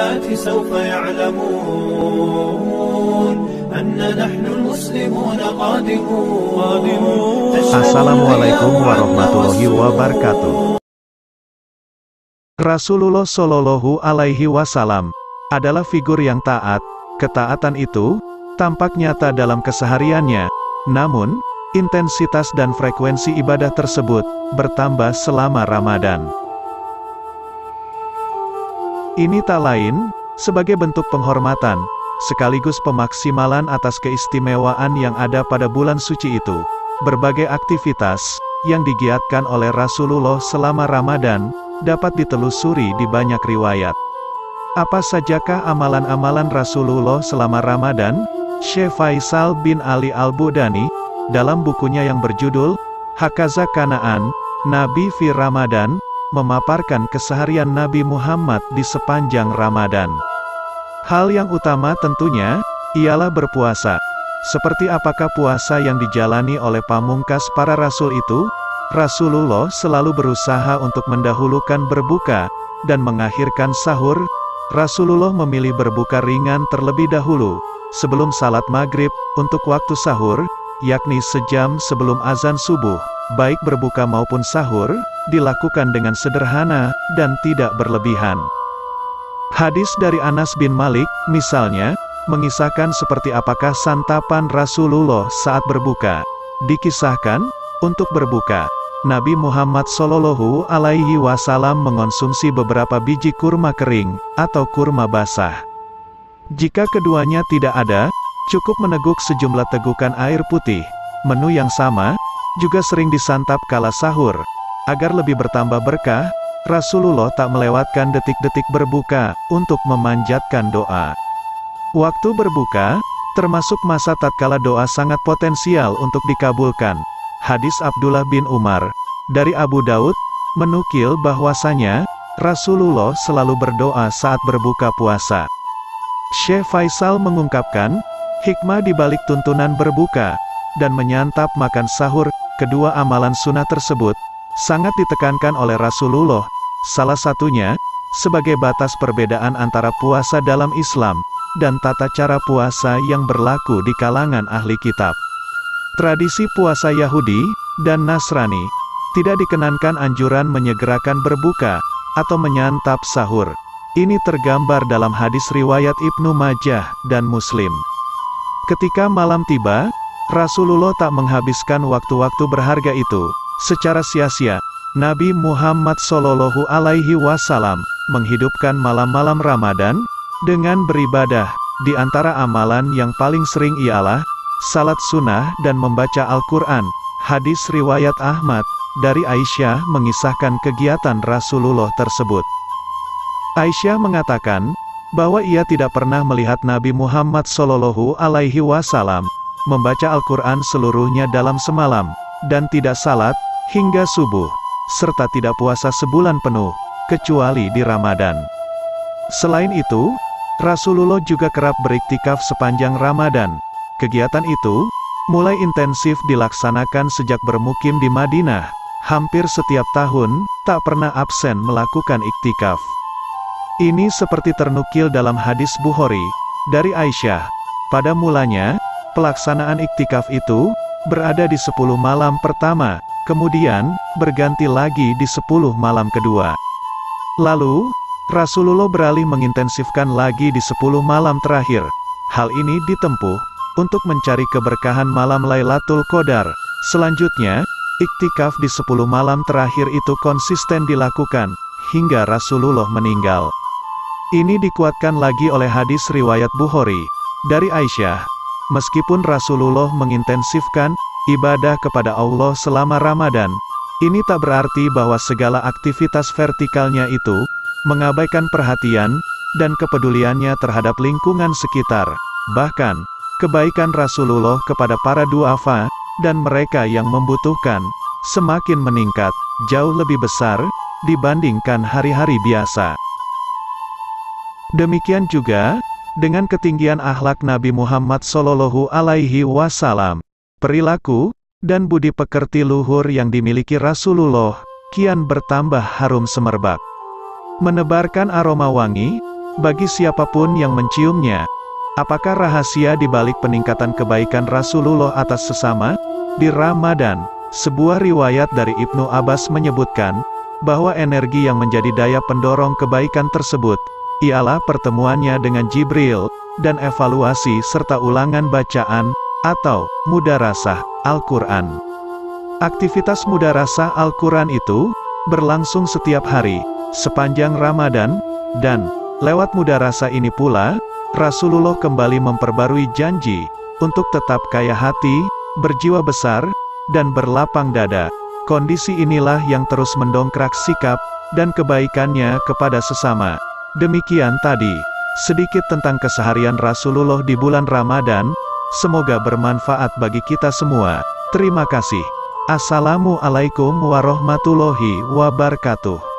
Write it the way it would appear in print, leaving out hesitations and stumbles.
الآيات سوف يعلمون أن نحن المسلمون قادمون. Assalamualaikum warahmatullahi wabarakatuh. Rasulullah Shallallahu Alaihi Wasallam adalah figur yang taat. Ketaatan itu tampak nyata dalam kesehariannya, namun intensitas dan frekuensi ibadah tersebut bertambah selama Ramadan. Ini tak lain sebagai bentuk penghormatan, sekaligus pemaksimalan atas keistimewaan yang ada pada bulan suci itu. Berbagai aktivitas yang digiatkan oleh Rasulullah selama Ramadan dapat ditelusuri di banyak riwayat. Apa sajakah amalan-amalan Rasulullah selama Ramadan? Syekh Faisal bin Ali Al-Budani, dalam bukunya yang berjudul Hakaza Kanaan, Nabi fi Ramadan, memaparkan keseharian Nabi Muhammad di sepanjang Ramadan. Hal yang utama tentunya ialah berpuasa. Seperti apakah puasa yang dijalani oleh pamungkas para rasul itu? Rasulullah selalu berusaha untuk mendahulukan berbuka dan mengakhirkan sahur. Rasulullah memilih berbuka ringan terlebih dahulu, sebelum salat maghrib, untuk waktu sahur, yakni sejam sebelum azan subuh. Baik berbuka maupun sahur, dilakukan dengan sederhana dan tidak berlebihan. Hadis dari Anas bin Malik, misalnya, mengisahkan seperti apakah santapan Rasulullah saat berbuka. Dikisahkan, untuk berbuka, Nabi Muhammad Shallallahu Alaihi Wasallam mengonsumsi beberapa biji kurma kering, atau kurma basah. Jika keduanya tidak ada, cukup meneguk sejumlah tegukan air putih. Menu yang sama, juga sering disantap kala sahur. Agar lebih bertambah berkah, Rasulullah tak melewatkan detik-detik berbuka, untuk memanjatkan doa. Waktu berbuka, termasuk masa tatkala doa sangat potensial untuk dikabulkan. Hadis Abdullah bin Umar, dari Abu Daud, menukil bahwasanya, Rasulullah selalu berdoa saat berbuka puasa. Syekh Faisal mengungkapkan, hikmah di balik tuntunan berbuka, dan menyantap makan sahur, kedua amalan sunnah tersebut, sangat ditekankan oleh Rasulullah. Salah satunya, sebagai batas perbedaan antara puasa dalam Islam, dan tata cara puasa yang berlaku di kalangan ahli kitab. Tradisi puasa Yahudi dan Nasrani tidak dikenankan anjuran menyegerakan berbuka atau menyantap sahur. Ini tergambar dalam hadis riwayat Ibnu Majah dan Muslim. Ketika malam tiba, Rasulullah tak menghabiskan waktu-waktu berharga itu secara sia-sia. Nabi Muhammad Shallallahu Alaihi Wasallam menghidupkan malam-malam Ramadan dengan beribadah. Di antara amalan yang paling sering ialah salat sunnah dan membaca Al-Quran. Hadis riwayat Ahmad, dari Aisyah mengisahkan kegiatan Rasulullah tersebut. Aisyah mengatakan, bahwa ia tidak pernah melihat Nabi Muhammad Shallallahu Alaihi Wasallam membaca Al-Quran seluruhnya dalam semalam, dan tidak salat hingga subuh, serta tidak puasa sebulan penuh, kecuali di Ramadan. Selain itu, Rasulullah juga kerap beriktikaf sepanjang Ramadan. Kegiatan itu mulai intensif dilaksanakan sejak bermukim di Madinah. Hampir setiap tahun, tak pernah absen melakukan iktikaf. Ini seperti ternukil dalam hadis Bukhari, dari Aisyah. Pada mulanya, pelaksanaan iktikaf itu berada di 10 malam pertama, kemudian berganti lagi di 10 malam kedua. Lalu, Rasulullah beralih mengintensifkan lagi di 10 malam terakhir. Hal ini ditempuh untuk mencari keberkahan malam Lailatul Qadar. Selanjutnya, iktikaf di 10 malam terakhir itu konsisten dilakukan hingga Rasulullah meninggal. Ini dikuatkan lagi oleh hadis riwayat Bukhari dari Aisyah. Meskipun Rasulullah mengintensifkan ibadah kepada Allah selama Ramadan, ini tak berarti bahwa segala aktivitas vertikalnya itu mengabaikan perhatian dan kepeduliannya terhadap lingkungan sekitar. Bahkan, kebaikan Rasulullah kepada para duafa dan mereka yang membutuhkan semakin meningkat, jauh lebih besar dibandingkan hari-hari biasa. Demikian juga dengan ketinggian akhlak Nabi Muhammad Shallallahu Alaihi Wasallam, perilaku dan budi pekerti luhur yang dimiliki Rasulullah kian bertambah harum semerbak, menebarkan aroma wangi bagi siapapun yang menciumnya. Apakah rahasia di balik peningkatan kebaikan Rasulullah atas sesama? Di Ramadan, sebuah riwayat dari Ibnu Abbas menyebutkan, bahwa energi yang menjadi daya pendorong kebaikan tersebut, ialah pertemuannya dengan Jibril, dan evaluasi serta ulangan bacaan, atau mudarasah Al-Quran. Aktivitas mudarasah Al-Quran itu, berlangsung setiap hari, sepanjang Ramadan, dan, lewat mudarasah ini pula, Rasulullah kembali memperbarui janji, untuk tetap kaya hati, berjiwa besar, dan berlapang dada. Kondisi inilah yang terus mendongkrak sikap, dan kebaikannya kepada sesama. Demikian tadi, sedikit tentang keseharian Rasulullah di bulan Ramadan, semoga bermanfaat bagi kita semua. Terima kasih. Assalamualaikum warahmatullahi wabarakatuh.